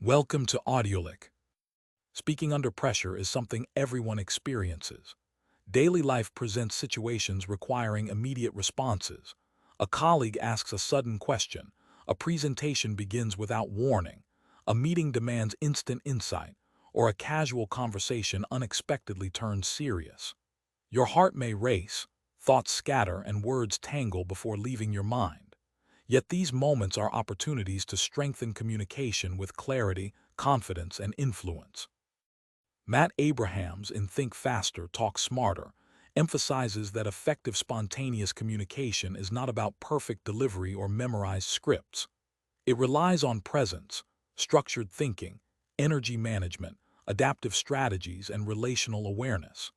Welcome to Audiolick. Speaking under pressure is something everyone experiences. Daily life presents situations requiring immediate responses. A colleague asks a sudden question, a presentation begins without warning, a meeting demands instant insight, or a casual conversation unexpectedly turns serious. Your heart may race, thoughts scatter, and words tangle before leaving your mind. Yet these moments are opportunities to strengthen communication with clarity, confidence, and influence. Matt Abrahams in Think Faster, Talk Smarter emphasizes that effective spontaneous communication is not about perfect delivery or memorized scripts. It relies on presence, structured thinking, energy management, adaptive strategies, and relational awareness.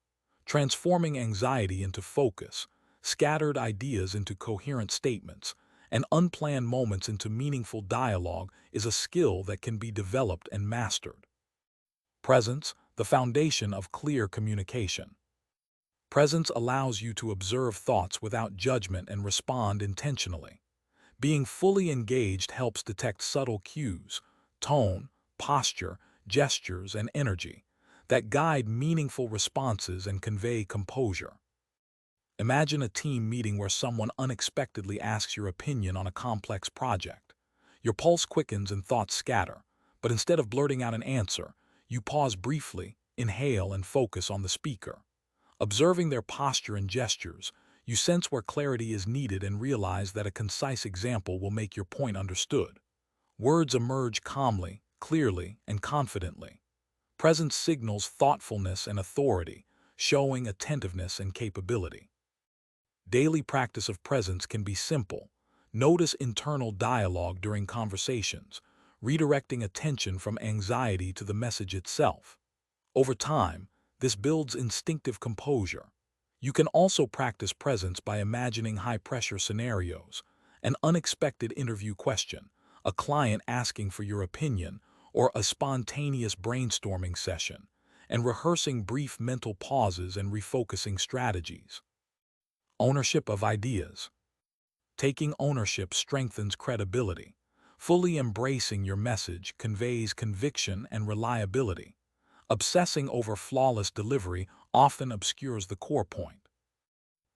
Transforming anxiety into focus, scattered ideas into coherent statements, and unplanned moments into meaningful dialogue is a skill that can be developed and mastered. Presence, the foundation of clear communication. Presence allows you to observe thoughts without judgment and respond intentionally. Being fully engaged helps detect subtle cues, tone, posture, gestures, and energy that guide meaningful responses and convey composure. Imagine a team meeting where someone unexpectedly asks your opinion on a complex project. Your pulse quickens and thoughts scatter, but instead of blurting out an answer, you pause briefly, inhale, and focus on the speaker. Observing their posture and gestures, you sense where clarity is needed and realize that a concise example will make your point understood. Words emerge calmly, clearly, and confidently. Presence signals thoughtfulness and authority, showing attentiveness and capability. Daily practice of presence can be simple. Notice internal dialogue during conversations, redirecting attention from anxiety to the message itself. Over time, this builds instinctive composure. You can also practice presence by imagining high-pressure scenarios, an unexpected interview question, a client asking for your opinion, or a spontaneous brainstorming session, and rehearsing brief mental pauses and refocusing strategies. Ownership of ideas. Taking ownership strengthens credibility. Fully embracing your message conveys conviction and reliability. Obsessing over flawless delivery often obscures the core point.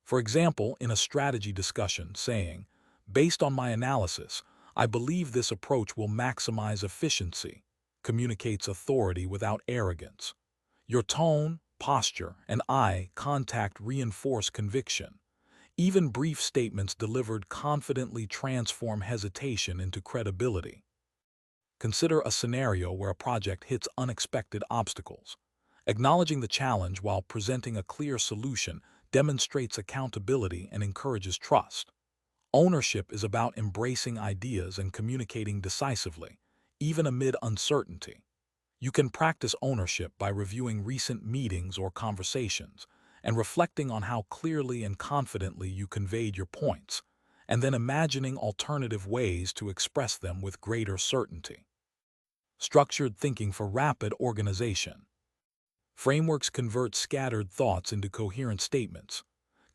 For example, in a strategy discussion, saying, "Based on my analysis, I believe this approach will maximize efficiency," communicates authority without arrogance. Your tone, posture, and eye contact reinforce conviction. Even brief statements delivered confidently transform hesitation into credibility. Consider a scenario where a project hits unexpected obstacles. Acknowledging the challenge while presenting a clear solution demonstrates accountability and encourages trust. Ownership is about embracing ideas and communicating decisively, even amid uncertainty. You can practice ownership by reviewing recent meetings or conversations and reflecting on how clearly and confidently you conveyed your points, and then imagining alternative ways to express them with greater certainty. Structured thinking for rapid organization. Frameworks convert scattered thoughts into coherent statements.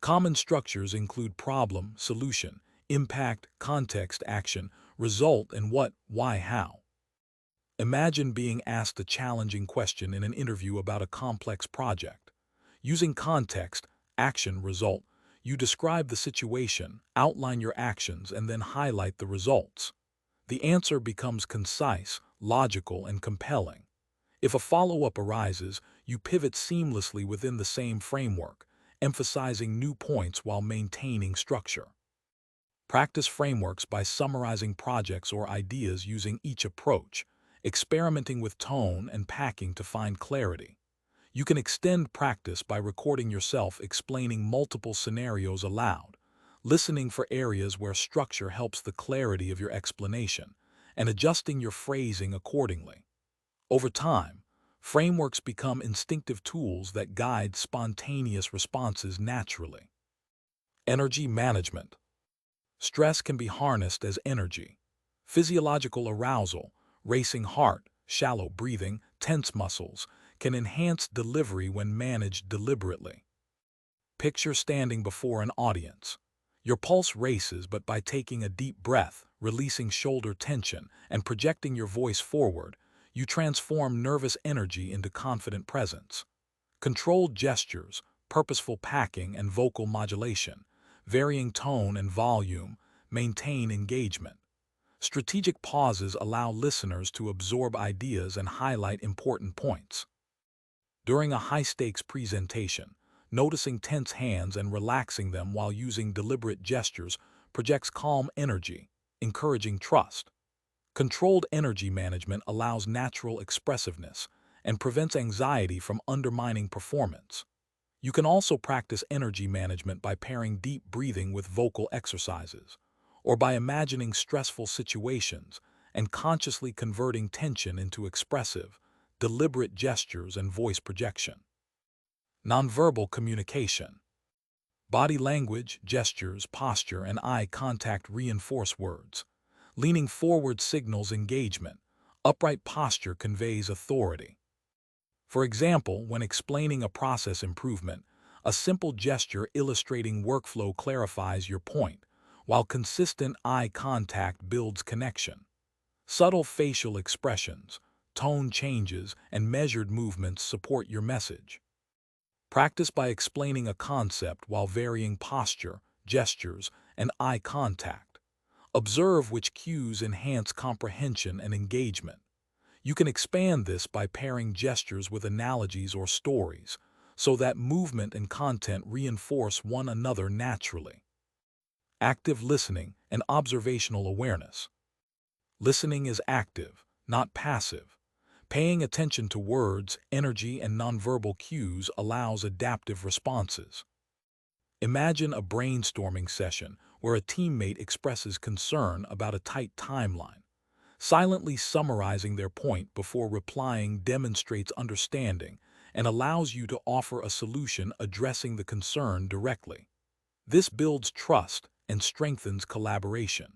Common structures include problem, solution, impact, context, action, result, and what, why, how. Imagine being asked a challenging question in an interview about a complex project. Using context, action, result, you describe the situation, outline your actions, and then highlight the results. The answer becomes concise, logical, and compelling. If a follow-up arises, you pivot seamlessly within the same framework, emphasizing new points while maintaining structure. Practice frameworks by summarizing projects or ideas using each approach, experimenting with tone and packing to find clarity. You can extend practice by recording yourself explaining multiple scenarios aloud, listening for areas where structure helps the clarity of your explanation, and adjusting your phrasing accordingly. Over time, frameworks become instinctive tools that guide spontaneous responses naturally. Energy management. Stress can be harnessed as energy. Physiological arousal, racing heart, shallow breathing, tense muscles, can enhance delivery when managed deliberately. Picture standing before an audience. Your pulse races, but by taking a deep breath, releasing shoulder tension, and projecting your voice forward, You transform nervous energy into confident presence. Controlled gestures, purposeful packing, and vocal modulation, varying tone and volume, maintain engagement. Strategic pauses allow listeners to absorb ideas and highlight important points. During a high-stakes presentation, noticing tense hands and relaxing them while using deliberate gestures projects calm energy, encouraging trust. Controlled energy management allows natural expressiveness and prevents anxiety from undermining performance. You can also practice energy management by pairing deep breathing with vocal exercises, or by imagining stressful situations and consciously converting tension into expressive, deliberate gestures and voice projection. Nonverbal communication. Body language, gestures, posture, and eye contact reinforce words. Leaning forward signals engagement. Upright posture conveys authority. For example, when explaining a process improvement, a simple gesture illustrating workflow clarifies your point, while consistent eye contact builds connection. Subtle facial expressions, tone changes, and measured movements support your message. Practice by explaining a concept while varying posture, gestures, and eye contact. Observe which cues enhance comprehension and engagement. You can expand this by pairing gestures with analogies or stories, so that movement and content reinforce one another naturally. Active listening and observational awareness. Listening is active, not passive. Paying attention to words, energy, and nonverbal cues allows adaptive responses. Imagine a brainstorming session where a teammate expresses concern about a tight timeline. Silently summarizing their point before replying demonstrates understanding and allows you to offer a solution addressing the concern directly. This builds trust and strengthens collaboration.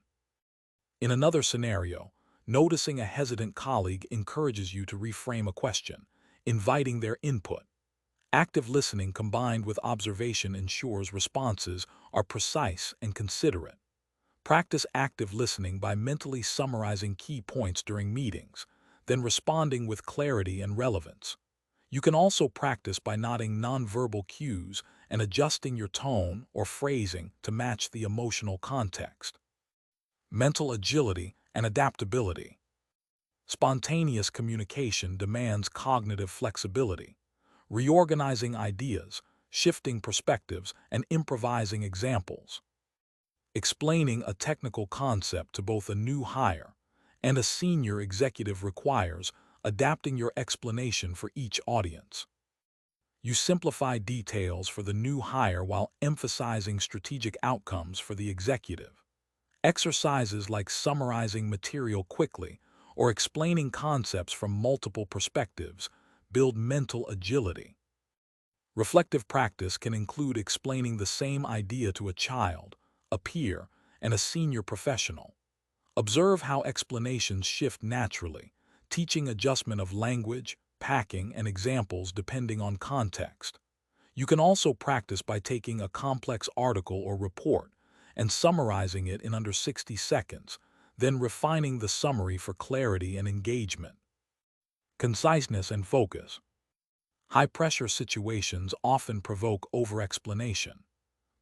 In another scenario, noticing a hesitant colleague encourages you to reframe a question, inviting their input. Active listening combined with observation ensures responses are precise and considerate. Practice active listening by mentally summarizing key points during meetings, then responding with clarity and relevance. You can also practice by noting nonverbal cues and adjusting your tone or phrasing to match the emotional context. Mental agility and adaptability. Spontaneous communication demands cognitive flexibility. Reorganizing ideas, shifting perspectives, and improvising examples. Explaining a technical concept to both a new hire and a senior executive requires adapting your explanation for each audience. You simplify details for the new hire while emphasizing strategic outcomes for the executive. Exercises like summarizing material quickly or explaining concepts from multiple perspectives build mental agility. Reflective practice can include explaining the same idea to a child, a peer, and a senior professional. Observe how explanations shift naturally, teaching adjustment of language, packing, and examples depending on context. You can also practice by taking a complex article or report and summarizing it in under 60 seconds, then refining the summary for clarity and engagement. Conciseness and focus. High-pressure situations often provoke over-explanation.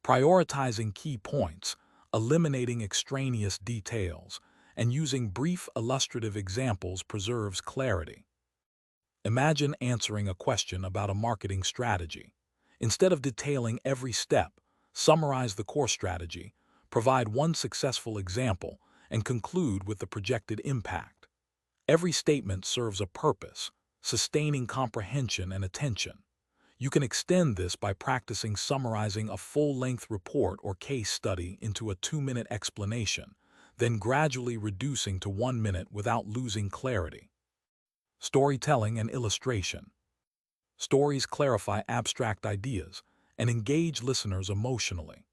Prioritizing key points, eliminating extraneous details, and using brief illustrative examples preserves clarity. Imagine answering a question about a marketing strategy. Instead of detailing every step, summarize the core strategy, provide one successful example, and conclude with the projected impact. Every statement serves a purpose, sustaining comprehension and attention. You can extend this by practicing summarizing a full-length report or case study into a 2-minute explanation, then gradually reducing to 1 minute without losing clarity. Storytelling and illustration. Stories clarify abstract ideas and engage listeners emotionally.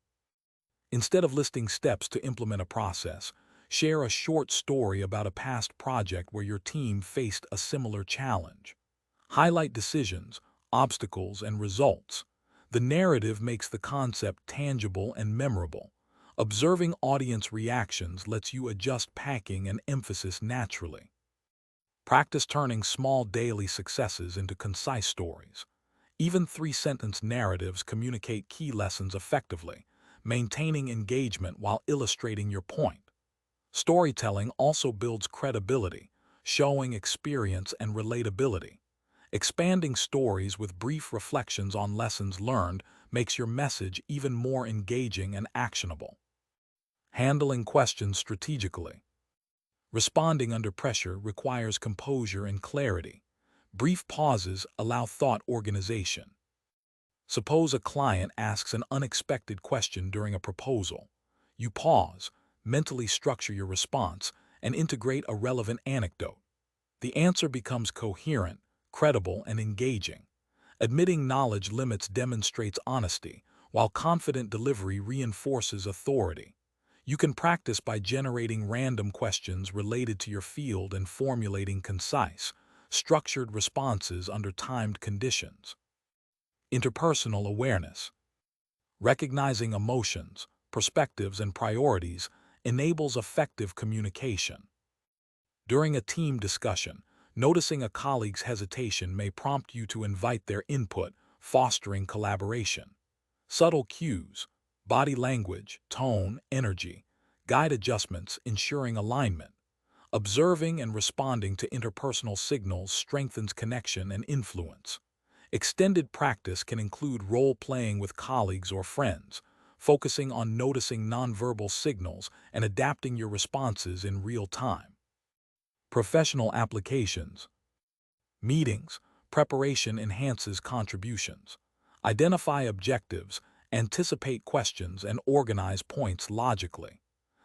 Instead of listing steps to implement a process, share a short story about a past project where your team faced a similar challenge. Highlight decisions, obstacles, and results. The narrative makes the concept tangible and memorable. Observing audience reactions lets you adjust packing and emphasis naturally. Practice turning small daily successes into concise stories. Even three-sentence narratives communicate key lessons effectively, maintaining engagement while illustrating your point. Storytelling also builds credibility, showing experience and relatability. Expanding stories with brief reflections on lessons learned makes your message even more engaging and actionable. Handling questions strategically. Responding under pressure requires composure and clarity. Brief pauses allow thought organization. Suppose a client asks an unexpected question during a proposal. You pause, mentally structure your response, and integrate a relevant anecdote. The answer becomes coherent, credible, and engaging. Admitting knowledge limits demonstrates honesty, while confident delivery reinforces authority. You can practice by generating random questions related to your field and formulating concise, structured responses under timed conditions. Interpersonal awareness. Recognizing emotions, perspectives, and priorities enables effective communication. During a team discussion, noticing a colleague's hesitation may prompt you to invite their input, fostering collaboration. Subtle cues, body language, tone, energy, guide adjustments, ensuring alignment. Observing and responding to interpersonal signals strengthens connection and influence. Extended practice can include role-playing with colleagues or friends, focusing on noticing nonverbal signals and adapting your responses in real time. Professional applications. Meetings, preparation enhances contributions. Identify objectives, anticipate questions, and organize points logically.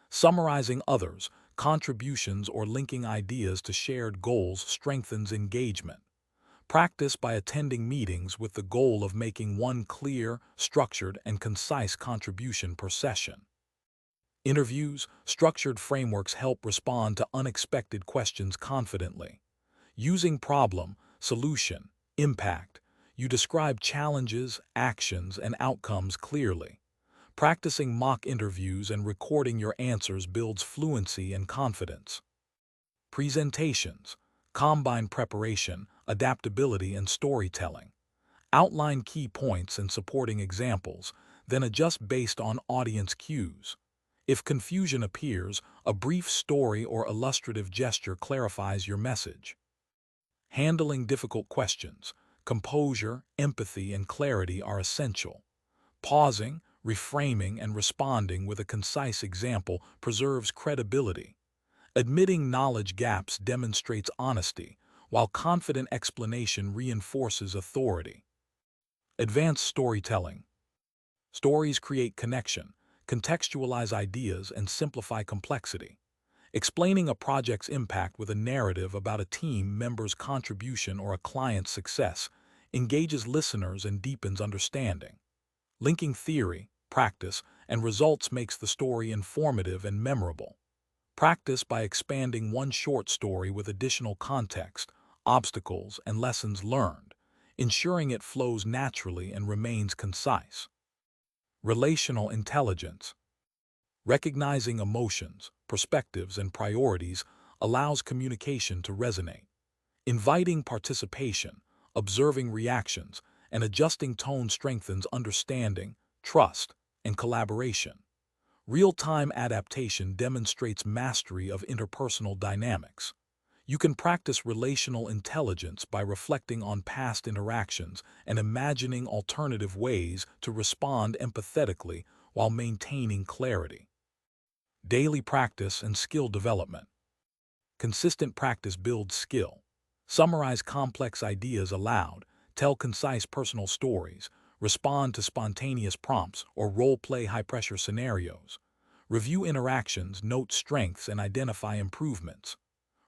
Summarizing others' contributions or linking ideas to shared goals strengthens engagement. Practice by attending meetings with the goal of making one clear, structured, and concise contribution per session. Interviews, structured frameworks help respond to unexpected questions confidently. Using problem, solution, impact, you describe challenges, actions, and outcomes clearly. Practicing mock interviews and recording your answers builds fluency and confidence. Presentations, combine preparation, adaptability, and storytelling. Outline key points and supporting examples, then adjust based on audience cues. If confusion appears, a brief story or illustrative gesture clarifies your message. Handling difficult questions, composure, empathy, and clarity are essential. Pausing, reframing, and responding with a concise example preserves credibility. Admitting knowledge gaps demonstrates honesty, while confident explanation reinforces authority. Advanced storytelling. Stories create connection, contextualize ideas, and simplify complexity. Explaining a project's impact with a narrative about a team member's contribution or a client's success engages listeners and deepens understanding. Linking theory, practice, and results makes the story informative and memorable. Practice by expanding one short story with additional context, obstacles, and lessons learned, ensuring it flows naturally and remains concise. Relational intelligence. Recognizing emotions, perspectives, and priorities allows communication to resonate. Inviting participation, observing reactions, and adjusting tone strengthens understanding, trust, and collaboration. Real-time adaptation demonstrates mastery of interpersonal dynamics. You can practice relational intelligence by reflecting on past interactions and imagining alternative ways to respond empathetically while maintaining clarity. Daily practice and skill development. Consistent practice builds skill. Summarize complex ideas aloud, tell concise personal stories, respond to spontaneous prompts, or role-play high-pressure scenarios. Review interactions, note strengths, and identify improvements.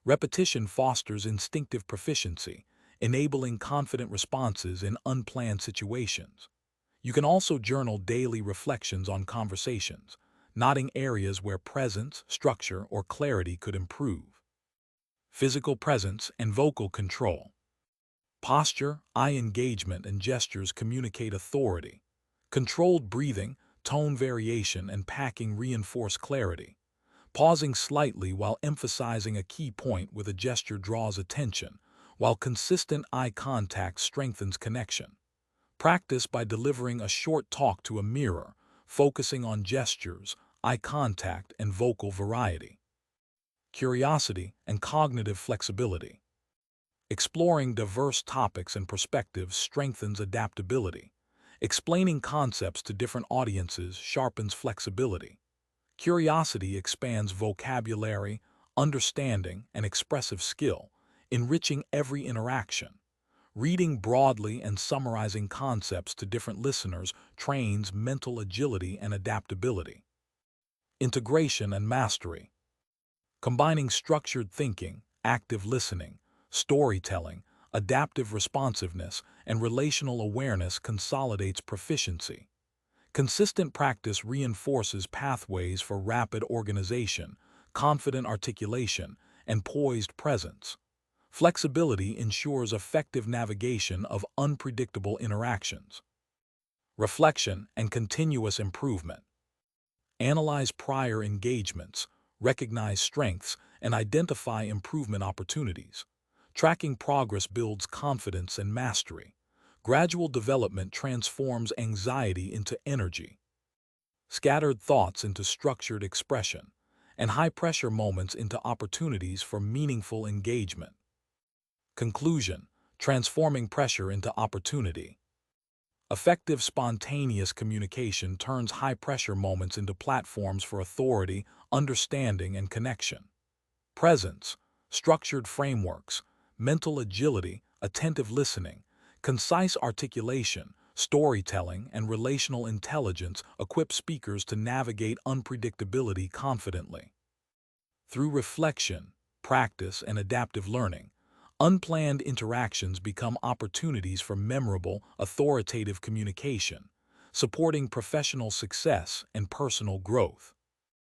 Repetition fosters instinctive proficiency, enabling confident responses in unplanned situations. You can also journal daily reflections on conversations, noting areas where presence, structure, or clarity could improve. Physical presence and vocal control. Posture, eye engagement, and gestures communicate authority. Controlled breathing, tone variation, and packing reinforce clarity. Pausing slightly while emphasizing a key point with a gesture draws attention, while consistent eye contact strengthens connection. Practice by delivering a short talk to a mirror, focusing on gestures, eye contact, and vocal variety. Curiosity and cognitive flexibility. Exploring diverse topics and perspectives strengthens adaptability. Explaining concepts to different audiences sharpens flexibility. Curiosity expands vocabulary, understanding, and expressive skill, enriching every interaction. Reading broadly and summarizing concepts to different listeners trains mental agility and adaptability. Integration and mastery. Combining structured thinking, active listening, storytelling, adaptive responsiveness, and relational awareness consolidates proficiency. Consistent practice reinforces pathways for rapid organization, confident articulation, and poised presence. Flexibility ensures effective navigation of unpredictable interactions. Reflection and continuous improvement. Analyze prior engagements, recognize strengths, and identify improvement opportunities. Tracking progress builds confidence and mastery. Gradual development transforms anxiety into energy, scattered thoughts into structured expression, and high-pressure moments into opportunities for meaningful engagement. Conclusion: transforming pressure into opportunity. Effective spontaneous communication turns high-pressure moments into platforms for authority, understanding, and connection. Presence, structured frameworks, mental agility, attentive listening, concise articulation, storytelling, and relational intelligence equip speakers to navigate unpredictability confidently. Through reflection, practice, and adaptive learning, unplanned interactions become opportunities for memorable, authoritative communication, supporting professional success and personal growth.